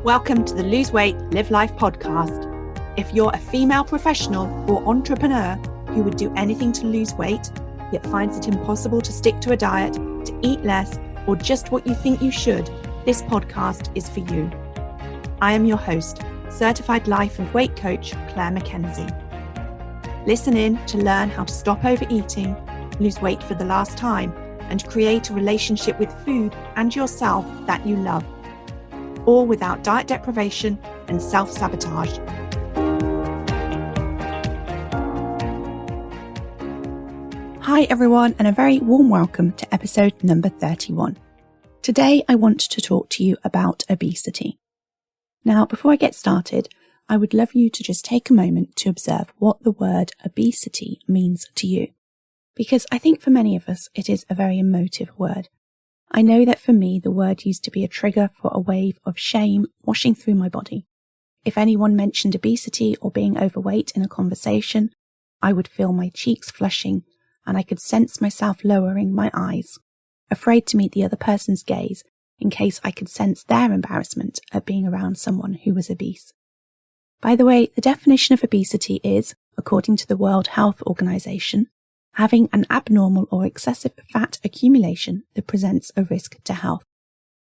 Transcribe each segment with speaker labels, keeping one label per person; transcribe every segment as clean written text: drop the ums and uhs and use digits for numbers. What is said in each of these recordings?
Speaker 1: Welcome to the Lose Weight, Live Life podcast. If you're a female professional or entrepreneur who would do anything to lose weight, yet finds it impossible to stick to a diet, to eat less, or just what you think you should, this podcast is for you. I am your host, certified life and weight coach, Clair MACKENZIE. Listen in to learn how to stop overeating, lose weight for the last time, and create a relationship with food and yourself that you love, all without diet deprivation and self-sabotage. Hi everyone, and a very warm welcome to episode number 31. Today I want to talk to you about obesity. Now, before I get started, I would love you to just take a moment to observe what the word obesity means to you, because I think for many of us it is a very emotive word. I know that for me, the word used to be a trigger for a wave of shame washing through my body. If anyone mentioned obesity or being overweight in a conversation, I would feel my cheeks flushing and I could sense myself lowering my eyes, afraid to meet the other person's gaze in case I could sense their embarrassment at being around someone who was obese. By the way, the definition of obesity is, according to the World Health Organization, having an abnormal or excessive fat accumulation that presents a risk to health.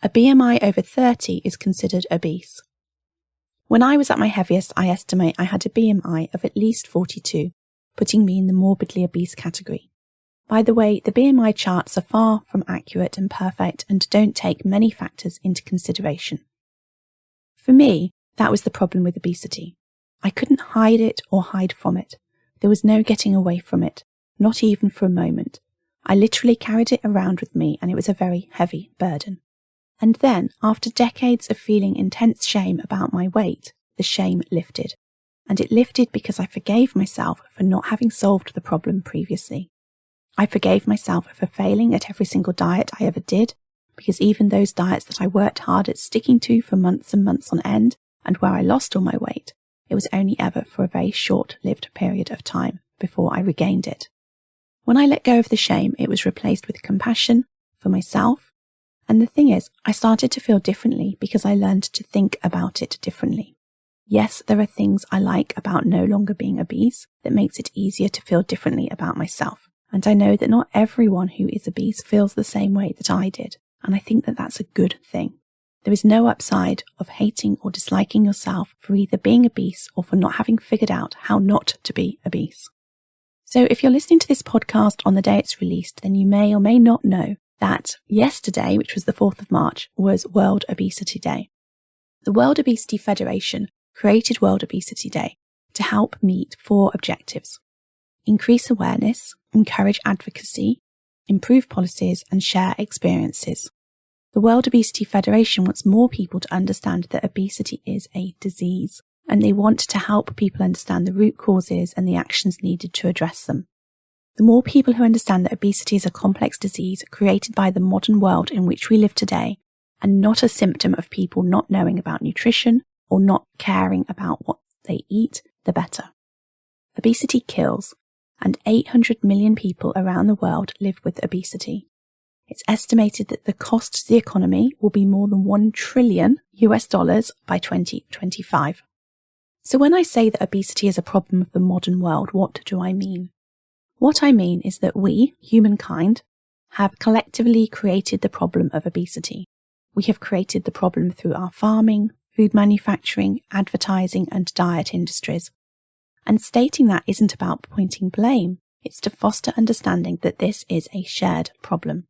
Speaker 1: A BMI over 30 is considered obese. When I was at my heaviest, I estimate I had a BMI of at least 42, putting me in the morbidly obese category. By the way, the BMI charts are far from accurate and perfect and don't take many factors into consideration. For me, that was the problem with obesity. I couldn't hide it or hide from it. There was no getting away from it. Not even for a moment. I literally carried it around with me, and it was a very heavy burden. And then, after decades of feeling intense shame about my weight, the shame lifted. And it lifted because I forgave myself for not having solved the problem previously. I forgave myself for failing at every single diet I ever did, because even those diets that I worked hard at sticking to for months and months on end, and where I lost all my weight, it was only ever for a very short-lived period of time before I regained it. When I let go of the shame, it was replaced with compassion for myself. And the thing is, I started to feel differently because I learned to think about it differently. Yes, there are things I like about no longer being obese that makes it easier to feel differently about myself. And I know that not everyone who is obese feels the same way that I did. And I think that that's a good thing. There is no upside of hating or disliking yourself for either being obese or for not having figured out how not to be obese. So if you're listening to this podcast on the day it's released, then you may or may not know that yesterday, which was the 4th of March, was World Obesity Day. The World Obesity Federation created World Obesity Day to help meet 4 objectives: increase awareness, encourage advocacy, improve policies, and share experiences. The World Obesity Federation wants more people to understand that obesity is a disease, and they want to help people understand the root causes and the actions needed to address them. The more people who understand that obesity is a complex disease created by the modern world in which we live today, and not a symptom of people not knowing about nutrition or not caring about what they eat, the better. Obesity kills, and 800 million people around the world live with obesity. It's estimated that the cost to the economy will be more than $1 trillion by 2025. So when I say that obesity is a problem of the modern world, what do I mean? What I mean is that we, humankind, have collectively created the problem of obesity. We have created the problem through our farming, food manufacturing, advertising, and diet industries. And stating that isn't about pointing blame, it's to foster understanding that this is a shared problem.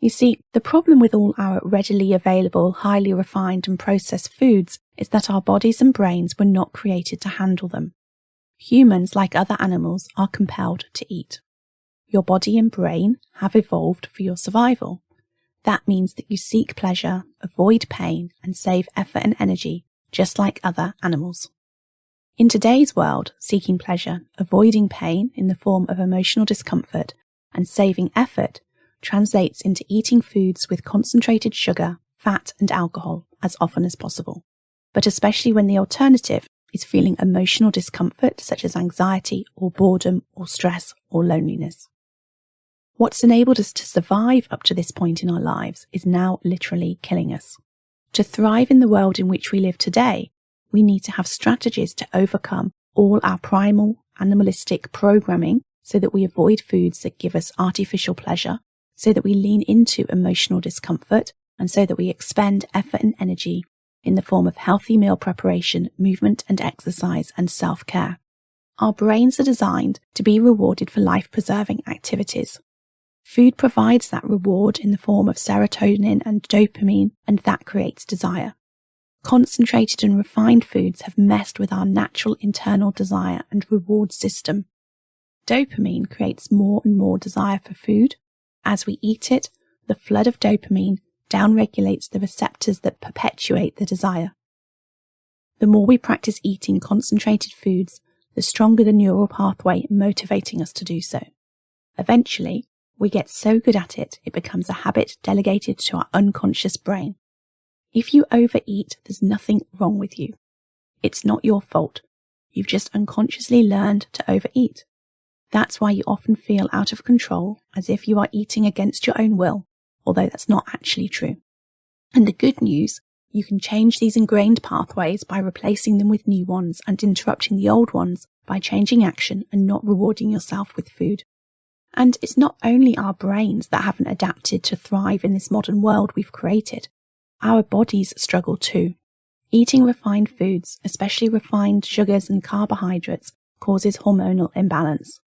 Speaker 1: You see, the problem with all our readily available, highly refined and processed foods is that our bodies and brains were not created to handle them. Humans, like other animals, are compelled to eat. Your body and brain have evolved for your survival. That means that you seek pleasure, avoid pain, and save effort and energy, just like other animals. In today's world, seeking pleasure, avoiding pain in the form of emotional discomfort, and saving effort translates into eating foods with concentrated sugar, fat, and alcohol as often as possible. But especially when the alternative is feeling emotional discomfort such as anxiety or boredom or stress or loneliness. What's enabled us to survive up to this point in our lives is now literally killing us. To thrive in the world in which we live today, we need to have strategies to overcome all our primal, animalistic programming so that we avoid foods that give us artificial pleasure, so that we lean into emotional discomfort, and so that we expend effort and energy in the form of healthy meal preparation, movement and exercise, and self-care. Our brains are designed to be rewarded for life-preserving activities. Food provides that reward in the form of serotonin and dopamine, and that creates desire. Concentrated and refined foods have messed with our natural internal desire and reward system. Dopamine creates more and more desire for food. As we eat it, the flood of dopamine downregulates the receptors that perpetuate the desire. The more we practice eating concentrated foods, the stronger the neural pathway motivating us to do so. Eventually, we get so good at it, it becomes a habit delegated to our unconscious brain. If you overeat, there's nothing wrong with you. It's not your fault. You've just unconsciously learned to overeat. That's why you often feel out of control, as if you are eating against your own will, although that's not actually true. And the good news, you can change these ingrained pathways by replacing them with new ones and interrupting the old ones by changing action and not rewarding yourself with food. And it's not only our brains that haven't adapted to thrive in this modern world we've created. Our bodies struggle too. Eating refined foods, especially refined sugars and carbohydrates, causes hormonal imbalance.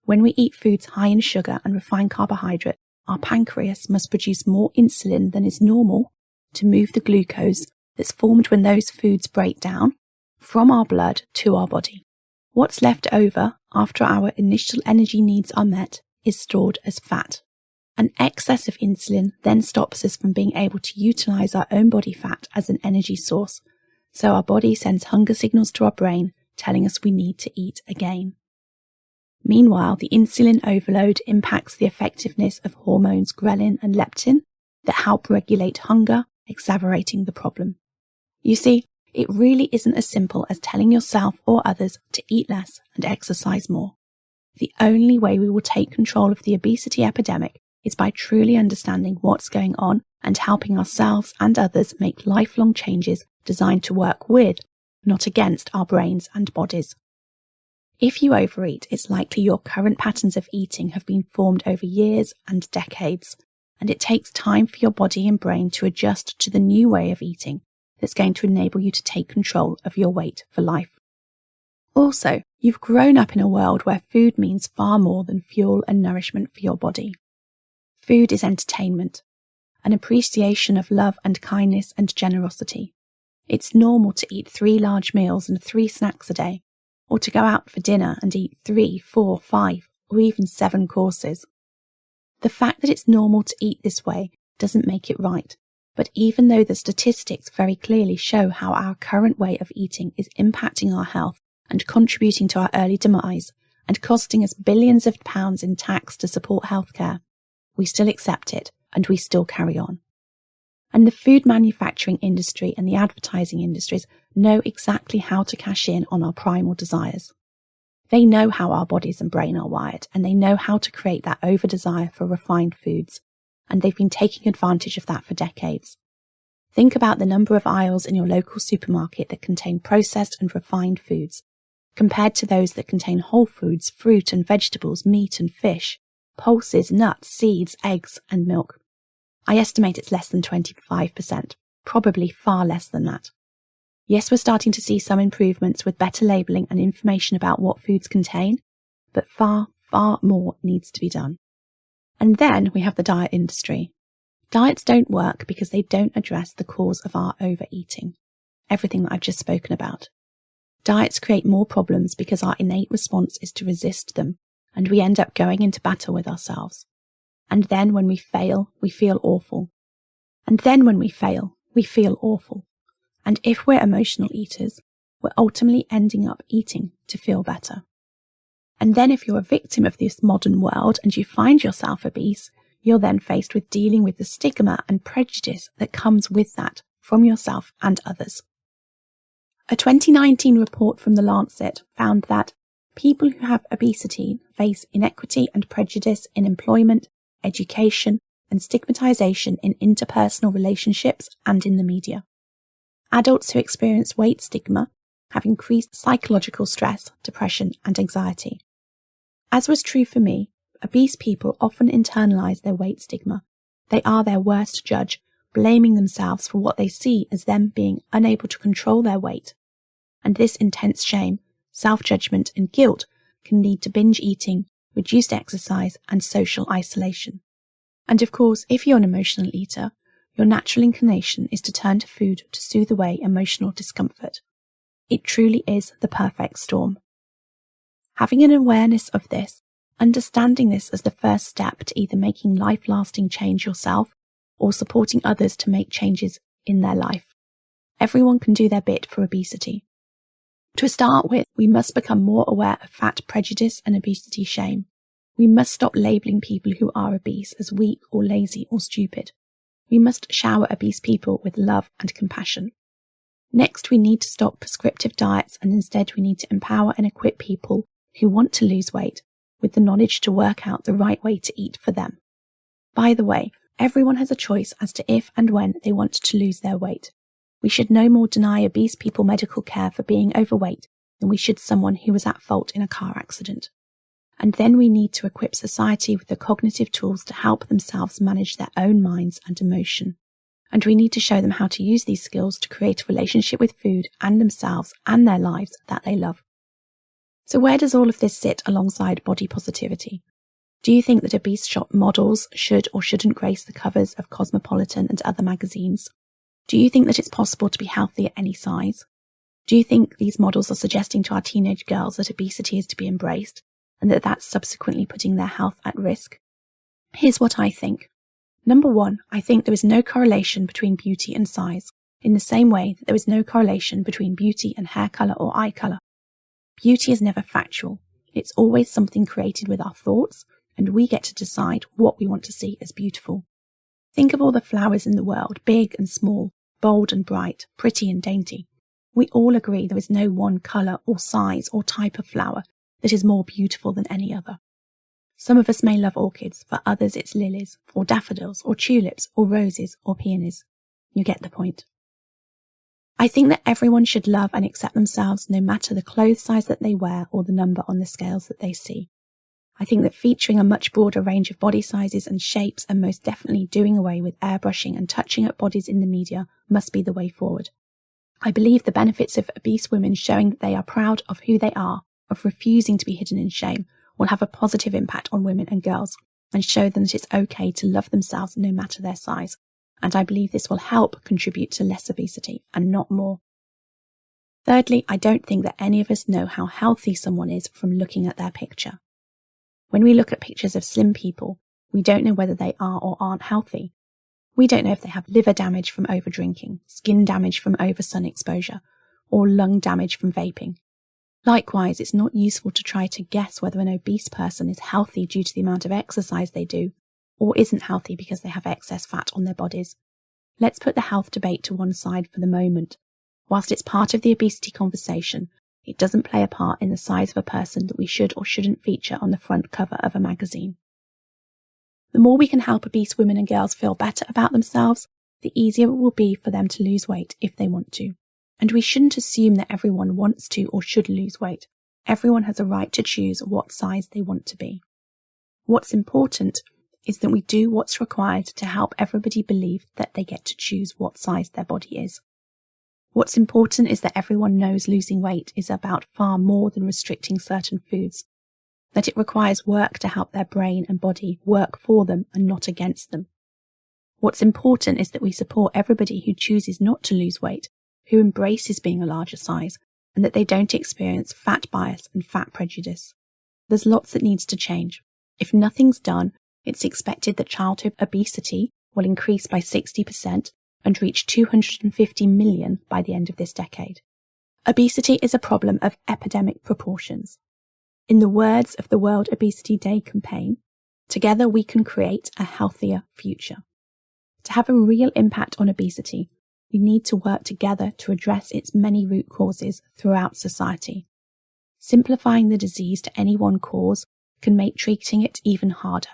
Speaker 1: When we eat foods high in sugar and refined carbohydrate, our pancreas must produce more insulin than is normal to move the glucose that's formed when those foods break down from our blood to our body. What's left over after our initial energy needs are met is stored as fat. An excess of insulin then stops us from being able to utilize our own body fat as an energy source, so our body sends hunger signals to our brain telling us we need to eat again. Meanwhile, the insulin overload impacts the effectiveness of hormones ghrelin and leptin that help regulate hunger, exacerbating the problem. You see, it really isn't as simple as telling yourself or others to eat less and exercise more. The only way we will take control of the obesity epidemic is by truly understanding what's going on and helping ourselves and others make lifelong changes designed to work with, not against, our brains and bodies. If you overeat, it's likely your current patterns of eating have been formed over years and decades, and it takes time for your body and brain to adjust to the new way of eating that's going to enable you to take control of your weight for life. Also, you've grown up in a world where food means far more than fuel and nourishment for your body. Food is entertainment, an appreciation of love and kindness and generosity. It's normal to eat 3 large meals and 3 snacks a day, or to go out for dinner and eat 3, 4, 5, or even 7 courses. The fact that it's normal to eat this way doesn't make it right, but even though the statistics very clearly show how our current way of eating is impacting our health and contributing to our early demise and costing us billions of pounds in tax to support healthcare, we still accept it and we still carry on. And the food manufacturing industry and the advertising industries know exactly how to cash in on our primal desires. They know how our bodies and brain are wired, and they know how to create that over-desire for refined foods, and they've been taking advantage of that for decades. Think about the number of aisles in your local supermarket that contain processed and refined foods, compared to those that contain whole foods, fruit and vegetables, meat and fish, pulses, nuts, seeds, eggs and milk. I estimate it's less than 25%, probably far less than that. Yes, we're starting to see some improvements with better labelling and information about what foods contain, but far, far more needs to be done. And then we have the diet industry. Diets don't work because they don't address the cause of our overeating, everything that I've just spoken about. Diets create more problems because our innate response is to resist them, and we end up going into battle with ourselves. And then when we fail, we feel awful. And then when we fail, we feel awful. And if we're emotional eaters, we're ultimately ending up eating to feel better. And then if you're a victim of this modern world and you find yourself obese, you're then faced with dealing with the stigma and prejudice that comes with that from yourself and others. A 2019 report from The Lancet found that people who have obesity face inequity and prejudice in employment, education, and stigmatization in interpersonal relationships and in the media. Adults who experience weight stigma have increased psychological stress, depression, and anxiety. As was true for me, obese people often internalize their weight stigma. They are their worst judge, blaming themselves for what they see as them being unable to control their weight. And this intense shame, self-judgment, and guilt can lead to binge eating, reduced exercise, and social isolation. And of course, if you're an emotional eater, your natural inclination is to turn to food to soothe away emotional discomfort. It truly is the perfect storm. Having an awareness of this, understanding this as the first step to either making life-lasting change yourself or supporting others to make changes in their life. Everyone can do their bit for obesity. To start with, we must become more aware of fat prejudice and obesity shame. We must stop labelling people who are obese as weak or lazy or stupid. We must shower obese people with love and compassion. Next, we need to stop prescriptive diets, and instead we need to empower and equip people who want to lose weight with the knowledge to work out the right way to eat for them. By the way, everyone has a choice as to if and when they want to lose their weight. We should no more deny obese people medical care for being overweight than we should someone who was at fault in a car accident. And then we need to equip society with the cognitive tools to help themselves manage their own minds and emotion. And we need to show them how to use these skills to create a relationship with food and themselves and their lives that they love. So where does all of this sit alongside body positivity? Do you think that obese shop models should or shouldn't grace the covers of Cosmopolitan and other magazines? Do you think that it's possible to be healthy at any size? Do you think these models are suggesting to our teenage girls that obesity is to be embraced and that that's subsequently putting their health at risk? Here's what I think. Number one, I think there is no correlation between beauty and size, in the same way that there is no correlation between beauty and hair colour or eye colour. Beauty is never factual. It's always something created with our thoughts, and we get to decide what we want to see as beautiful. Think of all the flowers in the world, big and small, bold and bright, pretty and dainty. We all agree there is no one colour or size or type of flower that is more beautiful than any other. Some of us may love orchids, for others it's lilies, or daffodils, or tulips, or roses, or peonies. You get the point. I think that everyone should love and accept themselves no matter the clothes size that they wear or the number on the scales that they see. I think that featuring a much broader range of body sizes and shapes and most definitely doing away with airbrushing and touching up bodies in the media must be the way forward. I believe the benefits of obese women showing that they are proud of who they are, of refusing to be hidden in shame, will have a positive impact on women and girls and show them that it's okay to love themselves no matter their size. And I believe this will help contribute to less obesity and not more. Thirdly, I don't think that any of us know how healthy someone is from looking at their picture. When we look at pictures of slim people, we don't know whether they are or aren't healthy. We don't know if they have liver damage from overdrinking, skin damage from over-sun exposure, or lung damage from vaping. Likewise, it's not useful to try to guess whether an obese person is healthy due to the amount of exercise they do, or isn't healthy because they have excess fat on their bodies. Let's put the health debate to one side for the moment. Whilst it's part of the obesity conversation, it doesn't play a part in the size of a person that we should or shouldn't feature on the front cover of a magazine. The more we can help obese women and girls feel better about themselves, the easier it will be for them to lose weight if they want to. And we shouldn't assume that everyone wants to or should lose weight. Everyone has a right to choose what size they want to be. What's important is that we do what's required to help everybody believe that they get to choose what size their body is. What's important is that everyone knows losing weight is about far more than restricting certain foods, that it requires work to help their brain and body work for them and not against them. What's important is that we support everybody who chooses not to lose weight, who embraces being a larger size, and that they don't experience fat bias and fat prejudice. There's lots that needs to change. If nothing's done, it's expected that childhood obesity will increase by 60% and reach 250 million by the end of this decade. Obesity is a problem of epidemic proportions. In the words of the World Obesity Day campaign, together we can create a healthier future. To have a real impact on obesity, we need to work together to address its many root causes throughout society. Simplifying the disease to any one cause can make treating it even harder,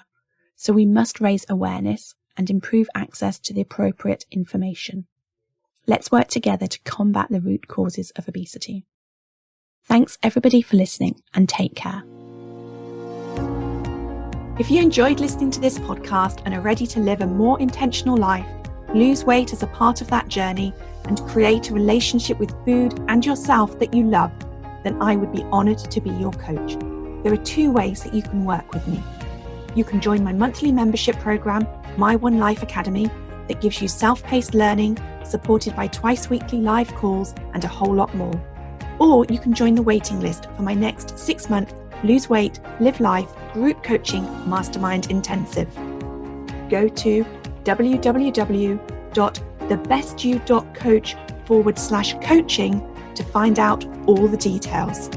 Speaker 1: so we must raise awareness and improve access to the appropriate information. Let's work together to combat the root causes of obesity. Thanks everybody for listening, and take care. If you enjoyed listening to this podcast and are ready to live a more intentional life, lose weight as a part of that journey, and create a relationship with food and yourself that you love, then I would be honoured to be your coach. There are 2 ways that you can work with me. You can join my monthly membership program, My One Life Academy, that gives you self-paced learning, supported by twice weekly live calls and a whole lot more. Or you can join the waiting list for my next 6-month Lose Weight, Live Life group coaching mastermind intensive. Go to www.thebestyou.coach/coaching to find out all the details.